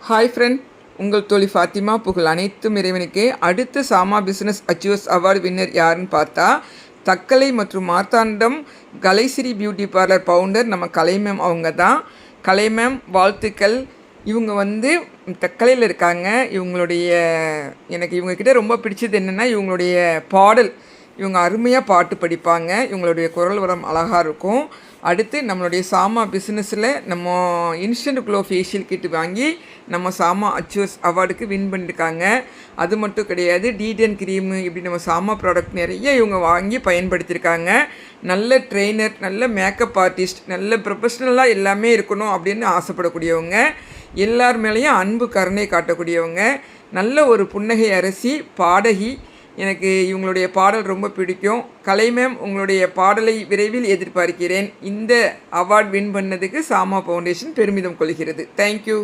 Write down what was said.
Hi friend, உங்கள் தோழி ஃபாத்திமா. புகழ் அனைத்தும் இறைவனுக்கே. அடுத்த சாமா பிஸ்னஸ் அச்சீவர்ஸ் அவார்டு வின்னர் யாருன்னு பார்த்தா, தக்கலை மற்றும் மார்த்தாண்டம் கலைசிரி பியூட்டி பார்லர் பவுண்டர் நம்ம கலை மேம் அவங்க தான். கலை மேம் வாழ்த்துக்கள். இவங்க தக்கலையில் இருக்காங்க. எனக்கு இவங்கக்கிட்ட ரொம்ப பிடிச்சது என்னென்னா இவங்களுடைய பாடல். இவங்க அருமையாக பாட்டு படிப்பாங்க. இவங்களுடைய குரல் வரம் அழகாக இருக்கும். அடுத்து நம்மளுடைய சாமா பிஸ்னஸில் நம்ம இன்ஸ்டன்ட் க்ளோ ஃபேஷியல் கிட் வாங்கி நம்ம சாமா அச்சீவர்ஸ் அவார்டுக்கு வின் பண்ணியிருக்காங்க. அது மட்டும் கிடையாது, டீடன் க்ரீமு இப்படி நம்ம சாமா ப்ராடக்ட் நிறைய இவங்க வாங்கி பயன்படுத்தியிருக்காங்க. நல்ல ட்ரெயினர், நல்ல மேக்கப் ஆர்டிஸ்ட், நல்ல ப்ரொஃபஷ்னலாக எல்லாமே இருக்கணும் அப்படின்னு ஆசைப்படக்கூடியவங்க, எல்லார் மேலேயும் அன்பு கருணை காட்டக்கூடியவங்க, நல்ல ஒரு புன்னகை அரசி, பாடகி. எனக்கு இவங்களுடைய பாடல் ரொம்ப பிடிக்கும். கலை மேம், உங்களுடைய பாடலை விரைவில் எதிர்பார்க்கிறேன். இந்த அவார்ட் வின் பண்ணதுக்கு சாமா ஃபவுண்டேஷன் பெருமிதம் கொள்கிறது. தேங்க்யூ.